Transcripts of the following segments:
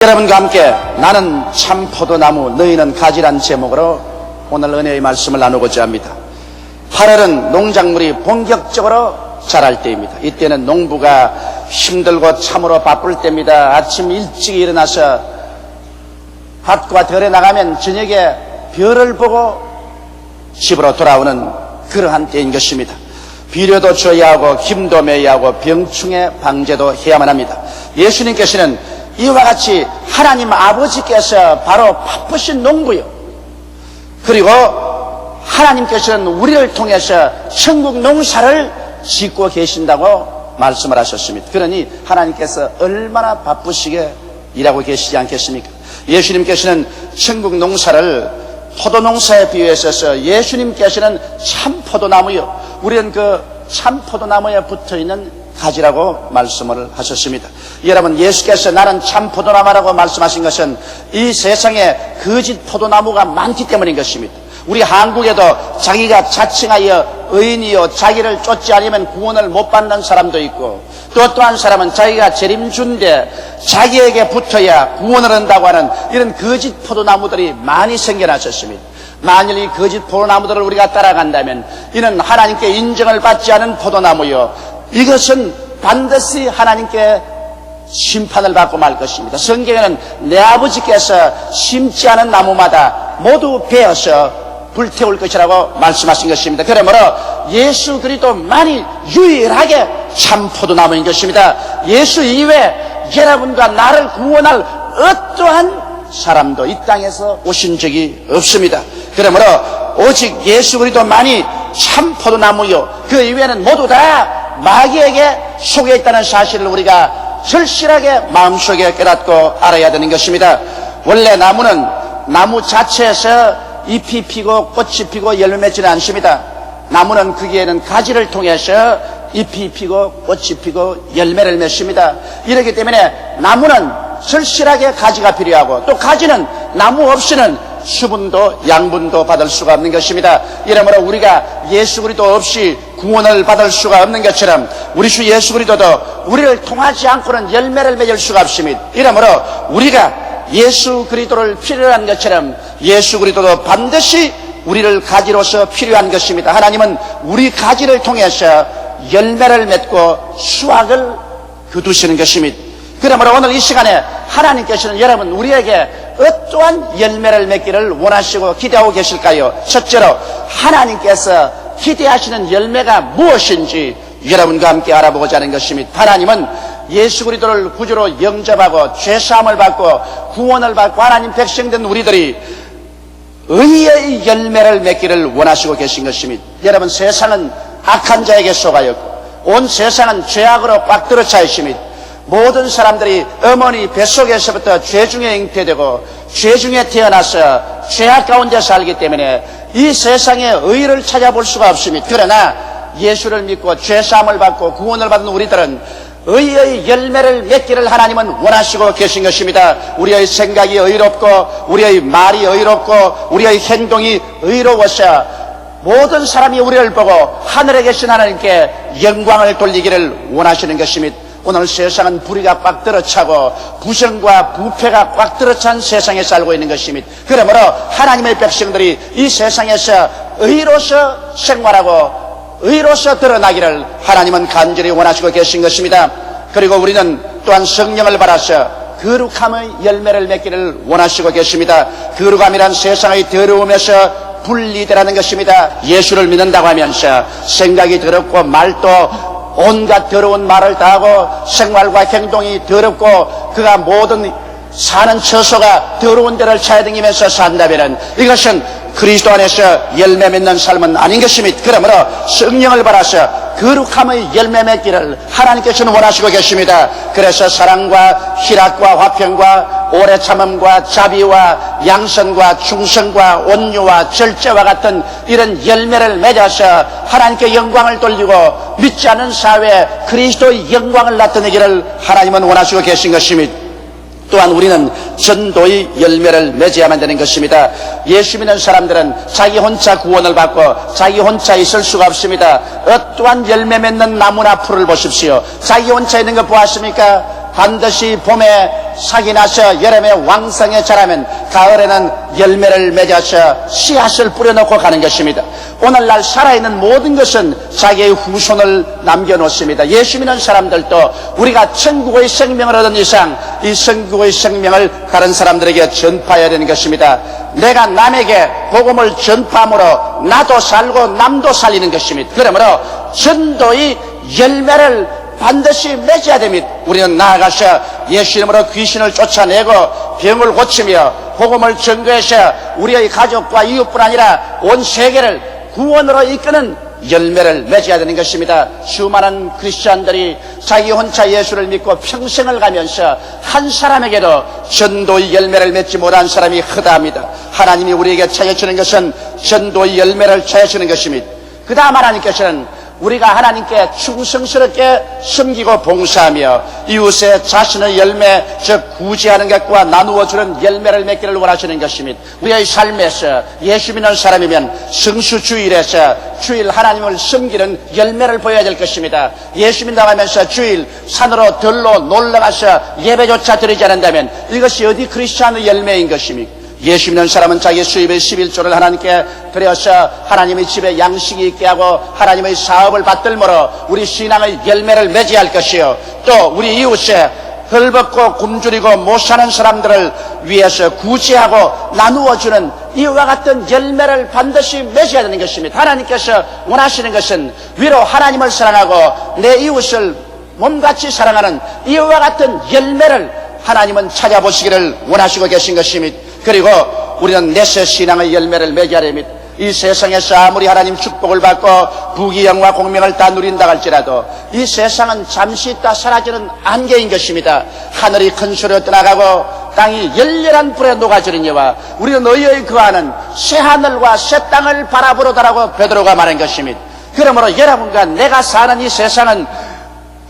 여러분과 함께 나는 참 포도나무 너희는 가지란 제목으로 오늘 은혜의 말씀을 나누고자 합니다. 8월은 농작물이 본격적으로 자랄 때입니다. 이때는 농부가 힘들고 참으로 바쁠 때입니다. 아침 일찍 일어나서 밭과 들에 나가면 저녁에 별을 보고 집으로 돌아오는 그러한 때인 것입니다. 비료도 줘야 하고 김도 매야 하고 병충해 방제도 해야만 합니다. 예수님께서는 이와 같이 하나님 아버지께서 바로 바쁘신 농부요, 그리고 하나님께서는 우리를 통해서 천국 농사를 짓고 계신다고 말씀을 하셨습니다. 그러니 하나님께서 얼마나 바쁘시게 일하고 계시지 않겠습니까? 예수님께서는 천국 농사를 포도농사에 비유해서 예수님께서는 참 포도나무요, 우리는 그 참 포도나무에 붙어있는 가지라고 말씀을 하셨습니다. 여러분, 예수께서 나는 참 포도나무라고 말씀하신 것은 이 세상에 거짓 포도나무가 많기 때문인 것입니다. 우리 한국에도 자기가 자칭하여 의인이요 자기를 쫓지 않으면 구원을 못 받는 사람도 있고, 또 한 사람은 자기가 재림주인데 자기에게 붙어야 구원을 한다고 하는 이런 거짓 포도나무들이 많이 생겨났었습니다. 만일 이 거짓 포도나무들을 우리가 따라간다면 이는 하나님께 인정을 받지 않은 포도나무요, 이것은 반드시 하나님께 심판을 받고 말 것입니다. 성경에는 내 아버지께서 심지 않은 나무마다 모두 베어서 불태울 것이라고 말씀하신 것입니다. 그러므로 예수 그리스도만이 유일하게 참 포도나무인 것입니다. 예수 이외에 여러분과 나를 구원할 어떠한 사람도 이 땅에서 오신 적이 없습니다. 그러므로 오직 예수 그리스도만이 참 포도나무요, 그 이외에는 모두 다 마귀에게 속해 있다는 사실을 우리가 절실하게 마음속에 깨닫고 알아야 되는 것입니다. 원래 나무는 나무 자체에서 잎이 피고 꽃이 피고 열매 맺지는 않습니다. 나무는 거기에는 가지를 통해서 잎이 피고 꽃이 피고 열매를 맺습니다. 이렇기 때문에 나무는 절실하게 가지가 필요하고, 또 가지는 나무 없이는 수분도 양분도 받을 수가 없는 것입니다. 이러므로 우리가 예수 그리스도 없이 구원을 받을 수가 없는 것처럼 우리 주 예수 그리스도도 우리를 통하지 않고는 열매를 맺을 수가 없습니다. 이러므로 우리가 예수 그리스도를 필요한 것처럼 예수 그리스도도 반드시 우리를 가지로서 필요한 것입니다. 하나님은 우리 가지를 통해서 열매를 맺고 수확을 거두시는 것입니다. 그러므로 오늘 이 시간에 하나님께서는 여러분 우리에게 어떠한 열매를 맺기를 원하시고 기대하고 계실까요? 첫째로 하나님께서 기대하시는 열매가 무엇인지 여러분과 함께 알아보고자 하는 것입니다. 하나님은 예수 그리스도를 구주로 영접하고 죄사함을 받고 구원을 받고 하나님 백성된 우리들이 의의 열매를 맺기를 원하시고 계신 것입니다. 여러분, 세상은 악한 자에게 속하였고 온 세상은 죄악으로 꽉 들어차 있습니다. 모든 사람들이 어머니 뱃속에서부터 죄 중에 잉태되고 죄 중에 태어나서 죄악 가운데 살기 때문에 이 세상에 의를 찾아볼 수가 없습니다. 그러나 예수를 믿고 죄사함을 받고 구원을 받는 우리들은 의의 열매를 맺기를 하나님은 원하시고 계신 것입니다. 우리의 생각이 의롭고 우리의 말이 의롭고 우리의 행동이 의로워서 모든 사람이 우리를 보고 하늘에 계신 하나님께 영광을 돌리기를 원하시는 것입니다. 오늘 세상은 불의가 꽉 들어차고 부정과 부패가 꽉 들어찬 세상에 살고 있는 것입니다. 그러므로 하나님의 백성들이 이 세상에서 의로서 생활하고 의로서 드러나기를 하나님은 간절히 원하시고 계신 것입니다. 그리고 우리는 또한 성령을 받아서 거룩함의 열매를 맺기를 원하시고 계십니다. 거룩함이란 세상의 더러움에서 분리되라는 것입니다. 예수를 믿는다고 하면서 생각이 더럽고 말도 온갖 더러운 말을 다 하고 생활과 행동이 더럽고 그가 모든 사는 처소가 더러운 데를 찾아다니면서 산다면 이것은 그리스도 안에서 열매 맺는 삶은 아닌 것입니다. 그러므로 성령을 받아서 거룩함의 열매 맺기를 하나님께서는 원하시고 계십니다. 그래서 사랑과 희락과 화평과 오래 참음과 자비와 양선과 충성과 온유와 절제와 같은 이런 열매를 맺어서 하나님께 영광을 돌리고 믿지 않는 사회에 그리스도의 영광을 나타내기를 하나님은 원하시고 계신 것입니다. 또한 우리는 전도의 열매를 맺어야만 되는 것입니다. 예수 믿는 사람들은 자기 혼자 구원을 받고 자기 혼자 있을 수가 없습니다. 어떠한 열매 맺는 나무나 풀을 보십시오. 자기 혼자 있는 거 보았습니까? 반드시 봄에 삭이 나서 여름에 왕성에 자라면 가을에는 열매를 맺어서 씨앗을 뿌려놓고 가는 것입니다. 오늘날 살아있는 모든 것은 자기의 후손을 남겨놓습니다. 예수 믿는 사람들도 우리가 천국의 생명을 얻은 이상 이 천국의 생명을 다른 사람들에게 전파해야 되는 것입니다. 내가 남에게 복음을 전파함으로 나도 살고 남도 살리는 것입니다. 그러므로 전도의 열매를 반드시 맺어야 됩니다. 우리는 나아가서 예수 이름으로 귀신을 쫓아내고 병을 고치며 복음을 전거해서 우리의 가족과 이웃뿐 아니라 온 세계를 구원으로 이끄는 열매를 맺어야 되는 것입니다. 수많은 크리스찬들이 자기 혼자 예수를 믿고 평생을 가면서 한 사람에게도 전도의 열매를 맺지 못한 사람이 허다합니다. 하나님이 우리에게 찾아주는 것은 전도의 열매를 찾아주는 것입니다. 그 다음 하나님께서는 우리가 하나님께 충성스럽게 섬기고 봉사하며 이웃의 자신의 열매, 즉 구제하는 것과 나누어주는 열매를 맺기를 원하시는 것입니다. 우리의 삶에서 예수 믿는 사람이면 성수주일에서 주일 하나님을 섬기는 열매를 보여야 될 것입니다. 예수 믿는다고 하면서 주일 산으로 들로 놀러가서 예배조차 드리지 않는다면 이것이 어디 크리스찬의 열매인 것입니까? 예수 믿는 사람은 자기 수입의 11조를 하나님께 드려서 하나님의 집에 양식이 있게 하고 하나님의 사업을 받들므로 우리 신앙의 열매를 맺어야 할 것이요, 또 우리 이웃에 헐벗고 굶주리고 못 사는 사람들을 위해서 구제하고 나누어주는 이와 같은 열매를 반드시 맺어야 되는 것입니다. 하나님께서 원하시는 것은 위로 하나님을 사랑하고 내 이웃을 몸같이 사랑하는 이와 같은 열매를 하나님은 찾아보시기를 원하시고 계신 것입니다. 그리고 우리는 내세 신앙의 열매를 맺어야 됩니다. 이 세상에서 아무리 하나님 축복을 받고 부귀영화 공명을 다 누린다 할지라도 이 세상은 잠시 있다 사라지는 안개인 것입니다. 하늘이 큰 소리로 떠나가고 땅이 열렬한 불에 녹아지느니와 우리는 너희의 거하는 새하늘과 새 땅을 바라보로다라고 베드로가 말한 것입니다. 그러므로 여러분과 내가 사는 이 세상은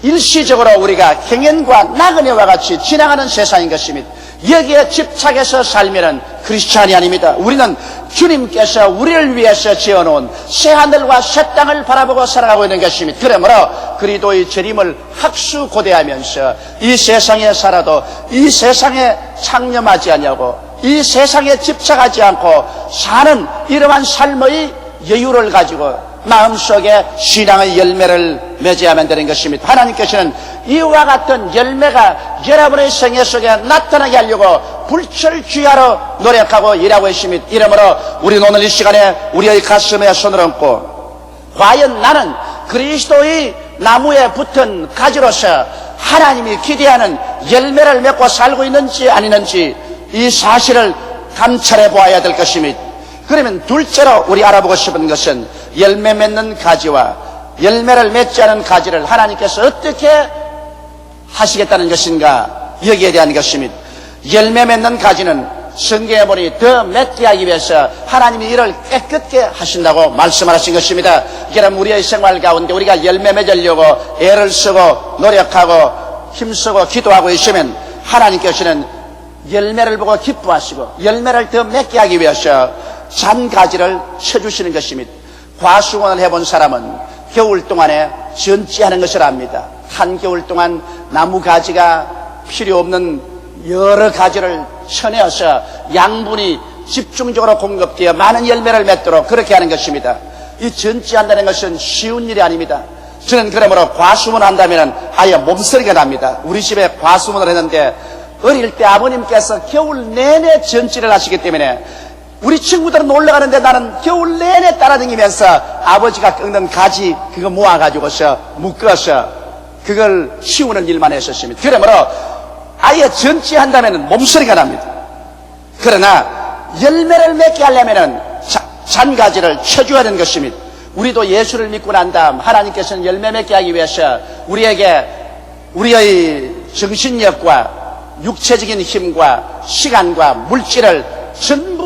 일시적으로 우리가 경연과 나그네와 같이 지나가는 세상인 것입니다. 여기에 집착해서 살면은 크리스찬이 아닙니다. 우리는 주님께서 우리를 위해서 지어놓은 새하늘과 새 땅을 바라보고 살아가고 있는 것입니다. 그러므로 그리스도의 재림을 학수고대하면서 이 세상에 살아도 이 세상에 창념하지 않냐고 이 세상에 집착하지 않고 사는 이러한 삶의 여유를 가지고 마음속에 신앙의 열매를 맺어야만 되는 것입니다. 하나님께서는 이와 같은 열매가 여러분의 생애 속에 나타나게 하려고 불철주야로 노력하고 일하고 있습니다. 이러므로 우리는 오늘 이 시간에 우리의 가슴에 손을 얹고 과연 나는 그리스도의 나무에 붙은 가지로서 하나님이 기대하는 열매를 맺고 살고 있는지 아니는지 이 사실을 감찰해 보아야 될 것입니다. 그러면 둘째로 우리 알아보고 싶은 것은 열매 맺는 가지와 열매를 맺지 않은 가지를 하나님께서 어떻게 하시겠다는 것인가, 여기에 대한 것입니다. 열매 맺는 가지는 성경에 보니 더 맺게 하기 위해서 하나님이 이를 깨끗게 하신다고 말씀을 하신 것입니다. 여러분, 우리의 생활 가운데 우리가 열매 맺으려고 애를 쓰고 노력하고 힘쓰고 기도하고 있으면 하나님께서는 열매를 보고 기뻐하시고 열매를 더 맺게 하기 위해서 잔 가지를 쳐주시는 것입니다. 과수원을 해본 사람은 겨울 동안에 전지하는 것을 압니다. 한겨울 동안 나무 가지가 필요 없는 여러 가지를 쳐내어서 양분이 집중적으로 공급되어 많은 열매를 맺도록 그렇게 하는 것입니다. 이 전지한다는 것은 쉬운 일이 아닙니다. 저는 그러므로 과수원을 한다면 아예 몸서리가 납니다. 우리 집에 과수원을 했는데 어릴 때 아버님께서 겨울 내내 전지를 하시기 때문에 우리 친구들은 놀러 가는데 나는 겨울 내내 따라다니면서 아버지가 꺾는 가지 그거 모아가지고서 묶어서 그걸 치우는 일만 했었습니다. 그러므로 아예 전지한다면 몸서리가 납니다. 그러나 열매를 맺게 하려면 잔가지를 쳐줘야 되는 것입니다. 우리도 예수를 믿고 난 다음 하나님께서는 열매 맺게 하기 위해서 우리에게 우리의 정신력과 육체적인 힘과 시간과 물질을 전부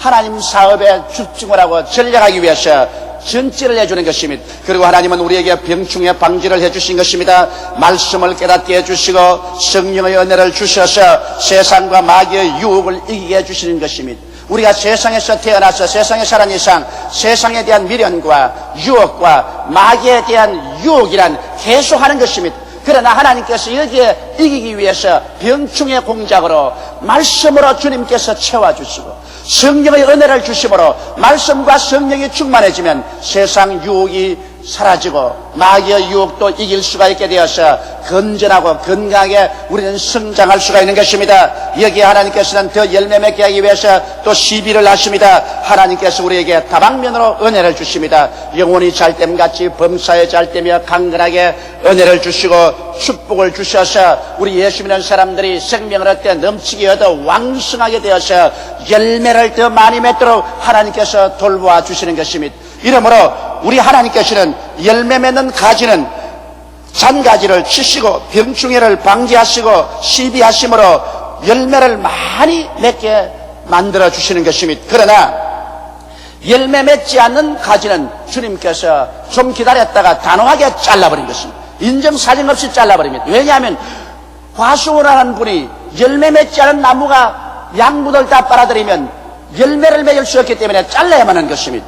하나님 사업에 집중을 하고 전략하기 위해서 전지를 해주는 것입니다. 그리고 하나님은 우리에게 병충해 방지를 해주신 것입니다. 말씀을 깨닫게 해주시고 성령의 은혜를 주셔서 세상과 마귀의 유혹을 이기게 해주시는 것입니다. 우리가 세상에서 태어나서 세상에 살은 이상 세상에 대한 미련과 유혹과 마귀에 대한 유혹이란 계속하는 것입니다. 그러나 하나님께서 여기에 이기기 위해서 병충의 공작으로 말씀으로 주님께서 채워주시고 성령의 은혜를 주심으로 말씀과 성령이 충만해지면 세상 유혹이 사라지고 마귀의 유혹도 이길 수가 있게 되어서 건전하고 건강하게 우리는 성장할 수가 있는 것입니다. 여기에 하나님께서는 더 열매 맺게 하기 위해서 또 시비를 하십니다. 하나님께서 우리에게 다방면으로 은혜를 주십니다. 영혼이 잘됨같이 범사에 잘되며 강건하게 은혜를 주시고 축복을 주셔서 우리 예수 믿는 사람들이 생명을 얻되 넘치게 얻어 왕성하게 되어서 열매를 더 많이 맺도록 하나님께서 돌보아 주시는 것입니다. 이러므로 우리 하나님께서는 열매 맺는 가지는 잔가지를 치시고 병충해를 방지하시고 시비하심으로 열매를 많이 맺게 만들어 주시는 것입니다. 그러나 열매 맺지 않는 가지는 주님께서 좀 기다렸다가 단호하게 잘라버린 것입니다. 인정사정 없이 잘라버립니다. 왜냐하면 과수원하는 분이 열매 맺지 않은 나무가 양분을 다 빨아들이면 열매를 맺을 수 없기 때문에 잘라야만 하는 것입니다.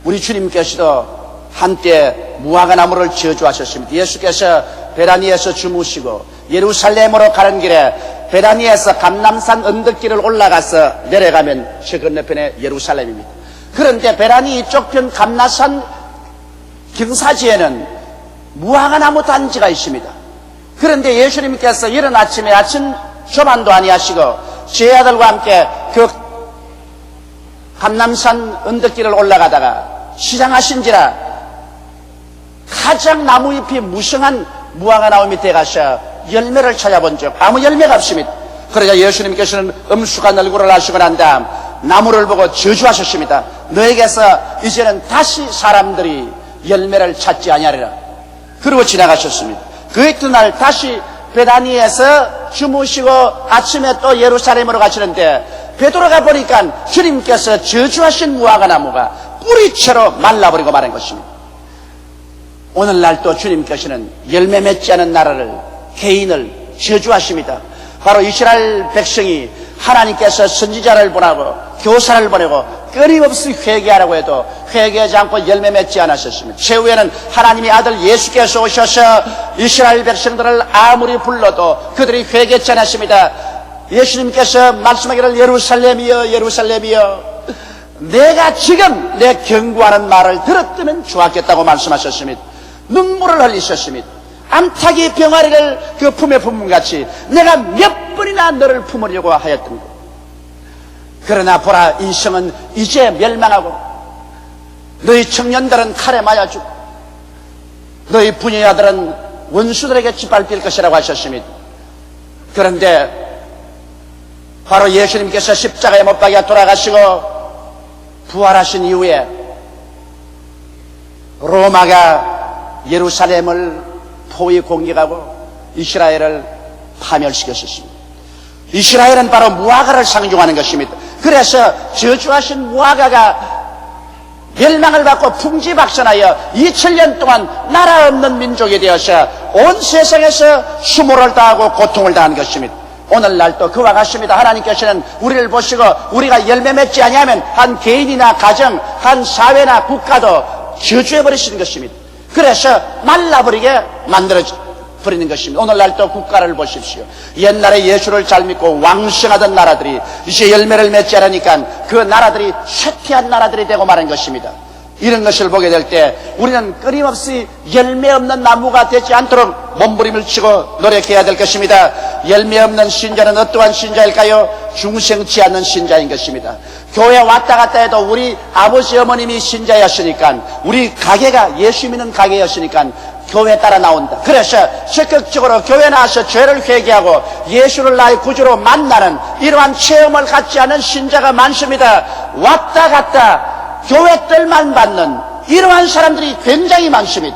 우리 주님께서도 한때 무화과나무를 저주하셨습니다. 예수께서 베다니에서 주무시고 예루살렘으로 가는 길에 베다니에서 감람산 언덕길을 올라가서 내려가면 저 건너편에 예루살렘입니다. 그런데 베다니 이쪽 편 감람산 경사지에는 무화과나무 단지가 있습니다. 그런데 예수님께서 이른 아침에 아침 조만도 아니하시고 제 아들과 함께 그 감람산 언덕길을 올라가다가 시장하신지라 가장 나무잎이 무성한 무화과나무 밑에 가서 열매를 찾아본 적 아무 열매가 없습니다. 그러자 예수님께서는 엄숙한 얼굴을 하시고 난 다음 나무를 보고 저주하셨습니다. 너에게서 이제는 다시 사람들이 열매를 찾지 아니하리라. 그러고 지나가셨습니다. 그 이튿날 다시 베다니에서 주무시고 아침에 또 예루살렘으로 가시는데 베드로가 보니까 주님께서 저주하신 무화과나무가 뿌리채로 말라버리고 마는 것입니다. 오늘날 또 주님께서는 열매 맺지 않은 나라를 개인을 저주하십니다. 바로 이스라엘 백성이 하나님께서 선지자를 보내고 교사를 보내고 끊임없이 회개하라고 해도 회개하지 않고 열매 맺지 않았었습니다. 최후에는 하나님의 아들 예수께서 오셔서 이스라엘 백성들을 아무리 불러도 그들이 회개치 않았습니다. 예수님께서 말씀하기를 예루살렘이여 예루살렘이여 내가 지금 내 경고하는 말을 들었다면 좋았겠다고 말씀하셨습니다. 눈물을 흘리셨습니다. 암탉이 병아리를 그 품에 품음같이 내가 몇 번이나 너를 품으려고 하였던 것. 그러나 보라 인생은 이제 멸망하고 너희 청년들은 칼에 맞아 죽고 너희 부녀자들은 원수들에게 짓밟힐 것이라고 하셨습니다. 그런데 바로 예수님께서 십자가에 못 박혀 돌아가시고 부활하신 이후에 로마가 예루살렘을 포위 공격하고 이스라엘을 파멸시켰습니다. 이스라엘은 바로 무화과를 상징하는 것입니다. 그래서 저주하신 무화과가 멸망을 받고 풍지박산하여 2000년 동안 나라 없는 민족이 되어서 온 세상에서 수모를 당하고 고통을 당한 것입니다. 오늘날 또 그와 같습니다. 하나님께서는 우리를 보시고 우리가 열매 맺지 아니하면 한 개인이나 가정, 한 사회나 국가도 저주해버리시는 것입니다. 그래서 말라버리게 만들어버리는 것입니다. 오늘날 또 국가를 보십시오. 옛날에 예수를 잘 믿고 왕성하던 나라들이 이제 열매를 맺지 않으니까 그 나라들이 쇠퇴한 나라들이 되고 마는 것입니다. 이런 것을 보게 될 때 우리는 끊임없이 열매 없는 나무가 되지 않도록 몸부림을 치고 노력해야 될 것입니다. 열매 없는 신자는 어떠한 신자일까요? 중생치 않는 신자인 것입니다. 교회 왔다 갔다 해도 우리 아버지 어머님이 신자였으니까 우리 가게가 예수 믿는 가게였으니까 교회 따라 나온다. 그래서 적극적으로 교회 나와서 죄를 회개하고 예수를 나의 구주로 만나는 이러한 체험을 갖지 않은 신자가 많습니다. 왔다 갔다 교회 뜰만 받는 이러한 사람들이 굉장히 많습니다.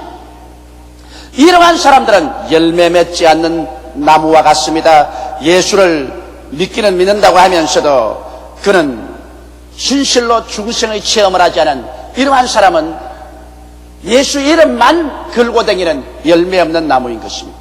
이러한 사람들은 열매 맺지 않는 나무와 같습니다. 예수를 믿기는 믿는다고 하면서도 그는 진실로 중생의 체험을 하지 않은 이러한 사람은 예수 이름만 걸고 다니는 열매 없는 나무인 것입니다.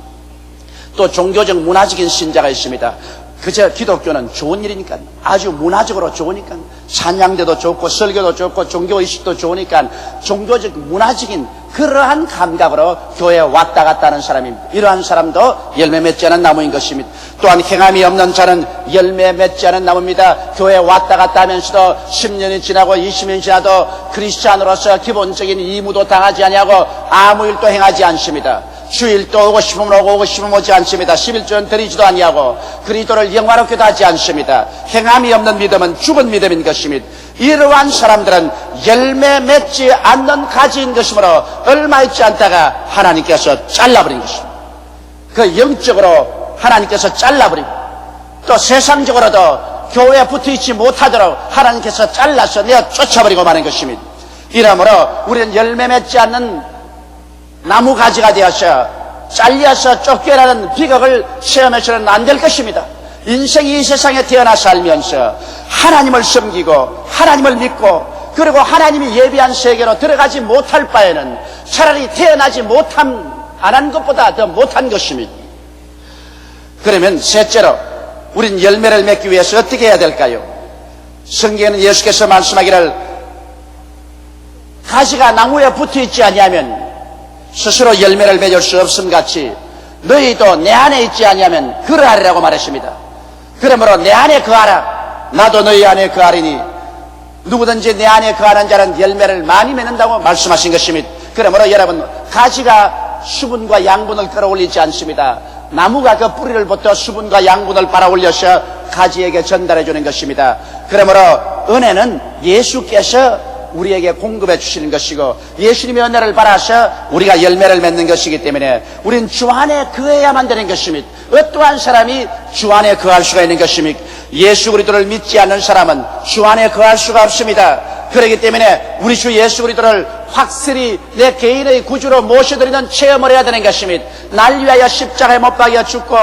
또 종교적 문화적인 신자가 있습니다. 그저 기독교는 좋은 일이니까, 아주 문화적으로 좋으니까, 찬양대도 좋고 설교도 좋고 종교의식도 좋으니까 종교적 문화적인 그러한 감각으로 교회에 왔다 갔다 하는 사람입니다. 이러한 사람도 열매 맺지 않은 나무인 것입니다. 또한 행함이 없는 자는 열매 맺지 않은 나무입니다. 교회에 왔다 갔다 하면서도 10년이 지나고 20년이 지나도 크리스찬으로서 기본적인 의무도 당하지 아니하고 아무 일도 행하지 않습니다. 주일도 오고 싶으면 오고 싶으면 오지 않습니다. 11조는 드리지도 아니하고 그리스도를 영화롭게도 하지 않습니다. 행함이 없는 믿음은 죽은 믿음인 것입니다. 이러한 사람들은 열매 맺지 않는 가지인 것이므로 얼마 있지 않다가 하나님께서 잘라버린 것입니다. 그 영적으로 하나님께서 잘라버리고 또 세상적으로도 교회에 붙어있지 못하도록 하나님께서 잘라서 내어 쫓아버리고 마는 것입니다. 이러므로 우리는 열매 맺지 않는 나무가지가 되어서 잘려서 쫓겨나는 비극을 체험해서는 안 될 것입니다. 인생이 이 세상에 태어나 살면서 하나님을 섬기고 하나님을 믿고 그리고 하나님이 예비한 세계로 들어가지 못할 바에는 차라리 태어나지 안 한 것보다 더 못한 것입니다. 그러면 셋째로 우린 열매를 맺기 위해서 어떻게 해야 될까요? 성경에는 예수께서 말씀하기를 가지가 나무에 붙어있지 아니하면 스스로 열매를 맺을 수 없음 같이 너희도 내 안에 있지 아니하면 그러하리라고 말했습니다. 그러므로 내 안에 거하라. 나도 너희 안에 거하리니 누구든지 내 안에 거하는 자는 열매를 많이 맺는다고 말씀하신 것입니다. 그러므로 여러분, 가지가 수분과 양분을 끌어올리지 않습니다. 나무가 그 뿌리를 부터 수분과 양분을 빨아올려서 가지에게 전달해 주는 것입니다. 그러므로 은혜는 예수께서 우리에게 공급해 주시는 것이고 예수님의 은혜를 받아서 우리가 열매를 맺는 것이기 때문에 우리는 주 안에 거해야만 되는 것입니다. 어떠한 사람이 주 안에 거할 수가 있는 것입니까? 예수 그리스도를 믿지 않는 사람은 주 안에 거할 수가 없습니다. 그렇기 때문에 우리 주 예수 그리스도를 확실히 내 개인의 구주로 모셔드리는 체험을 해야 되는 것입니다. 날 위하여 십자가에 못 박여 죽고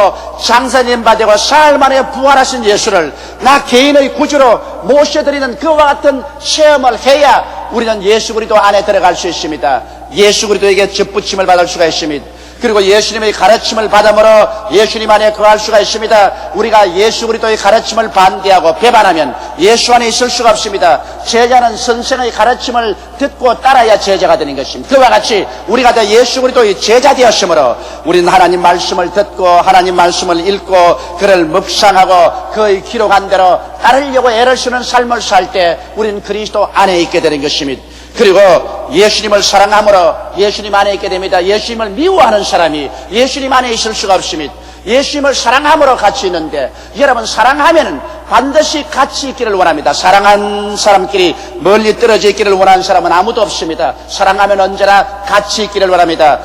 장사님 받고 사흘 만에 부활하신 예수를 나 개인의 구주로 모셔드리는 그와 같은 체험을 해야 우리는 예수 그리스도 안에 들어갈 수 있습니다. 예수 그리스도에게 접붙임을 받을 수가 있습니다. 그리고 예수님의 가르침을 받음으로 예수님 안에 거할 수가 있습니다. 우리가 예수 그리스도의 가르침을 반대하고 배반하면 예수 안에 있을 수가 없습니다. 제자는 선생의 가르침을 듣고 따라야 제자가 되는 것입니다. 그와 같이 우리가 더 예수 그리스도의 제자 되었으므로 우리는 하나님 말씀을 듣고 하나님 말씀을 읽고 그를 묵상하고 그의 기록한 대로 따르려고 애를 쓰는 삶을 살 때 우리는 그리스도 안에 있게 되는 것입니다. 그리고 예수님을 사랑함으로 예수님 안에 있게 됩니다. 예수님을 미워하는 사람이 예수님 안에 있을 수가 없습니다. 예수님을 사랑함으로 같이 있는데 여러분, 사랑하면은 반드시 같이 있기를 원합니다. 사랑한 사람끼리 멀리 떨어져 있기를 원하는 사람은 아무도 없습니다. 사랑하면 언제나 같이 있기를 원합니다.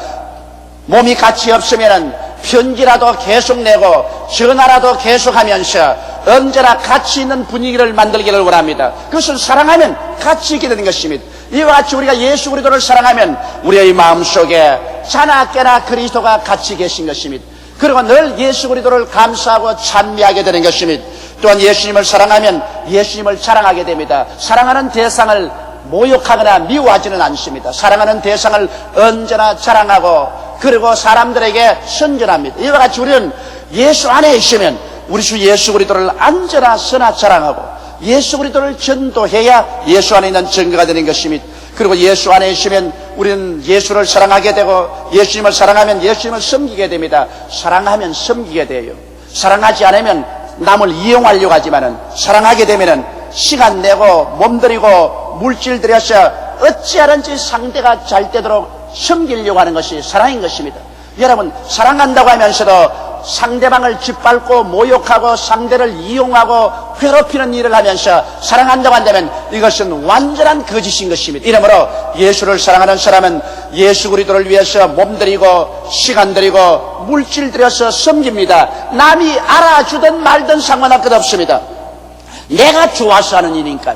몸이 같이 없으면은 편지라도 계속 내고 전화라도 계속하면서 언제나 같이 있는 분위기를 만들기를 원합니다. 그것은 사랑하면 같이 있게 되는 것입니다. 이와 같이 우리가 예수 그리스도를 사랑하면 우리의 마음속에 자나 깨나 그리스도가 같이 계신 것입니다. 그리고 늘 예수 그리스도를 감사하고 찬미하게 되는 것입니다. 또한 예수님을 사랑하면 예수님을 자랑하게 됩니다. 사랑하는 대상을 모욕하거나 미워하지는 않습니다. 사랑하는 대상을 언제나 자랑하고 그리고 사람들에게 선전합니다. 이와 같이 우리는 예수 안에 있으면 우리 주 예수 그리스도를 언제나 선하 자랑하고 예수 그리스도를 전도해야 예수 안에 있는 증거가 되는 것입니다. 그리고 예수 안에 있으면 우리는 예수를 사랑하게 되고 예수님을 사랑하면 예수님을 섬기게 됩니다. 사랑하면 섬기게 돼요. 사랑하지 않으면 남을 이용하려고 하지만은 사랑하게 되면은 시간 내고 몸들이고 물질 들여서 어찌하든지 상대가 잘 되도록 섬기려고 하는 것이 사랑인 것입니다. 여러분, 사랑한다고 하면서도 상대방을 짓밟고 모욕하고 상대를 이용하고 괴롭히는 일을 하면서 사랑한다고 한다면 이것은 완전한 거짓인 것입니다. 이러므로 예수를 사랑하는 사람은 예수 그리스도를 위해서 몸들이고 시간 들이고 물질 들여서 섬깁니다. 남이 알아주든 말든 상관할 것 없습니다. 내가 좋아서 하는 일이니까,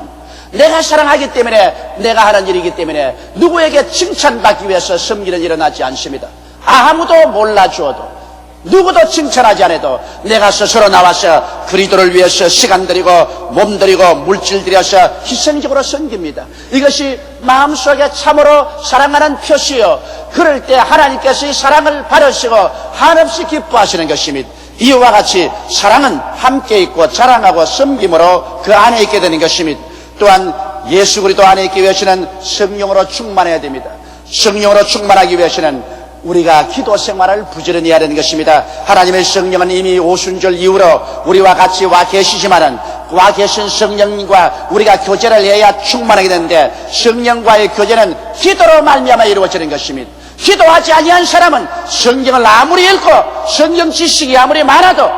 내가 사랑하기 때문에 내가 하는 일이기 때문에 누구에게 칭찬받기 위해서 섬기는 일은 하지 않습니다. 아무도 몰라주어도 누구도 칭찬하지 않아도 내가 스스로 나와서 그리스도를 위해서 시간 들이고 몸 들이고 물질 들여서 희생적으로 섬깁니다. 이것이 마음속에 참으로 사랑하는 표시요, 그럴 때 하나님께서 이 사랑을 받으시고 한없이 기뻐하시는 것입니다. 이와 같이 사랑은 함께 있고 자랑하고 섬김으로 그 안에 있게 되는 것입니다. 또한 예수 그리스도 안에 있기 위해서는 성령으로 충만해야 됩니다. 성령으로 충만하기 위해서는 우리가 기도 생활을 부지런히 해야 되는 것입니다. 하나님의 성령은 이미 오순절 이후로 우리와 같이 와 계시지만은 와 계신 성령님과 우리가 교제를 해야 충만하게 되는데, 성령과의 교제는 기도로 말미암아 이루어지는 것입니다. 기도하지 아니한 사람은 성경을 아무리 읽고 성경 지식이 아무리 많아도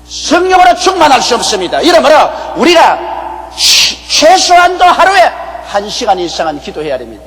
성령으로 충만할 수 없습니다. 이러므로 우리가 최소한도 하루에 1시간 이상은 기도해야 됩니다.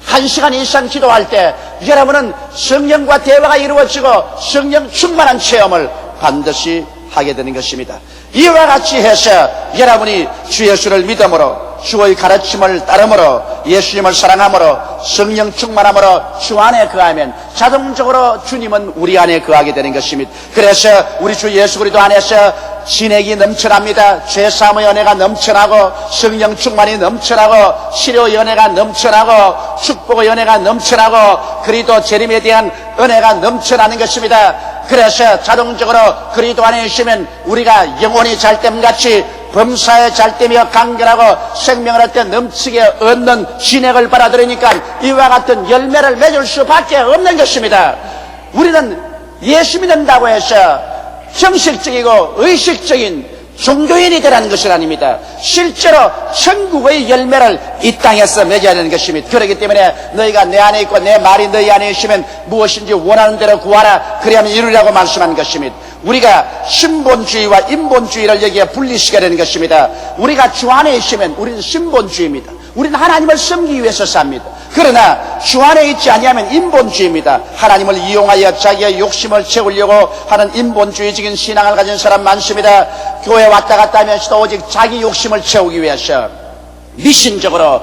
1시간 이상 기도할 때 여러분은 성령과 대화가 이루어지고 성령 충만한 체험을 반드시 하게 되는 것입니다. 이와 같이 해서 여러분이 주 예수를 믿음으로, 주의 가르침을 따름으로, 예수님을 사랑함으로, 성령 충만함으로 주 안에 거하면 자동적으로 주님은 우리 안에 거하게 되는 것입니다. 그래서 우리 주 예수 그리스도 안에서 진액이 넘쳐납니다. 죄사함의 은혜가 넘쳐나고, 성령 충만이 넘쳐나고, 치료의 은혜가 넘쳐나고, 축복의 은혜가 넘쳐나고, 그리스도 재림에 대한 은혜가 넘쳐나는 것입니다. 그래서 자동적으로 그리스도 안에 있으면 우리가 영혼이 잘됨같이 범사에 잘되며 간결하고 생명을 할 때 넘치게 얻는 진액을 받아들이니까 이와 같은 열매를 맺을 수밖에 없는 것입니다. 우리는 예수 믿는다고 해서 형식적이고 의식적인 종교인이 되라는 것은 아닙니다. 실제로 천국의 열매를 이 땅에서 맺어야 되는 것입니다. 그렇기 때문에 너희가 내 안에 있고 내 말이 너희 안에 있으면 무엇인지 원하는 대로 구하라, 그래야만 이루리라고 말씀한 것입니다. 우리가 신본주의와 인본주의를 여기에 분리시켜야 되는 것입니다. 우리가 주 안에 있으면 우리는 신본주의입니다. 우리는 하나님을 섬기기 위해서 삽니다. 그러나 주 안에 있지 아니하면 인본주의입니다. 하나님을 이용하여 자기의 욕심을 채우려고 하는 인본주의적인 신앙을 가진 사람 많습니다. 교회 왔다 갔다 하면서도 오직 자기 욕심을 채우기 위해서 미신적으로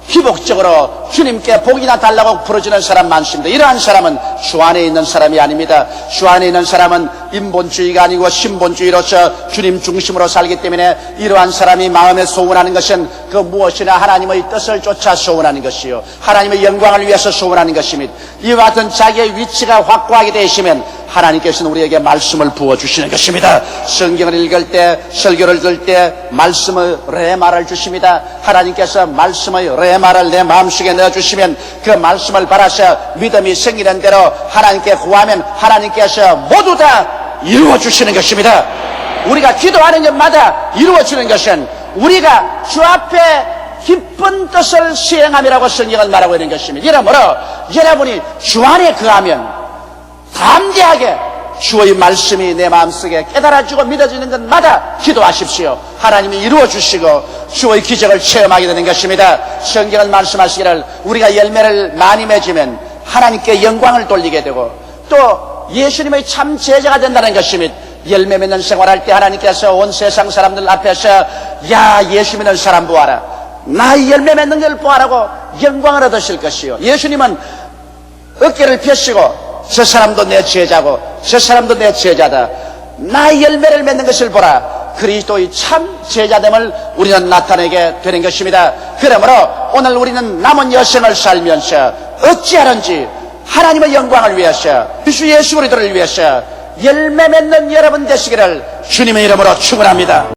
기복적으로 주님께 복이나 달라고 부르짖는 사람 많습니다. 이러한 사람은 주 안에 있는 사람이 아닙니다. 주 안에 있는 사람은 인본주의가 아니고 신본주의로서 주님 중심으로 살기 때문에 이러한 사람이 마음에 소원하는 것은 그 무엇이나 하나님의 뜻을 쫓아 소원하는 것이요, 하나님의 영광을 위해서 소원하는 것입니다. 이와 같은 자기의 위치가 확고하게 되시면 하나님께서는 우리에게 말씀을 부어주시는 것입니다. 성경을 읽을 때, 설교를 들을 때 말씀의 레마를 주십니다. 하나님께서 말씀의 레마를 내 마음속에 넣어주시면 그 말씀을 받아서 믿음이 생기는 대로 하나님께 구하면 하나님께서 모두 다 이루어주시는 것입니다. 우리가 기도하는 것마다 이루어지는 것은 우리가 주 앞에 기쁜 뜻을 수행함이라고 성경은 말하고 있는 것입니다. 이러므로 여러분이 주 안에 거하면 담대하게 주의 말씀이 내 마음속에 깨달아지고 믿어지는 것마다 기도하십시오. 하나님이 이루어주시고 주의 기적을 체험하게 되는 것입니다. 성경은 말씀하시기를 우리가 열매를 많이 맺으면 하나님께 영광을 돌리게 되고 또 예수님의 참 제자가 된다는 것입니다. 열매 맺는 생활할 때 하나님께서 온 세상 사람들 앞에서 야, 예수 믿는 사람 보아라, 나의 열매 맺는 걸 보아라고 영광을 얻으실 것이요, 예수님은 어깨를 펴시고 저 사람도 내 제자고 저 사람도 내 제자다, 나의 열매를 맺는 것을 보라, 그리스도의 참 제자됨을 우리는 나타내게 되는 것입니다. 그러므로 오늘 우리는 남은 여생을 살면서 어찌하는지 하나님의 영광을 위해서, 주 예수 그리스도를 위해서 열매 맺는 여러분 되시기를 주님의 이름으로 축원합니다.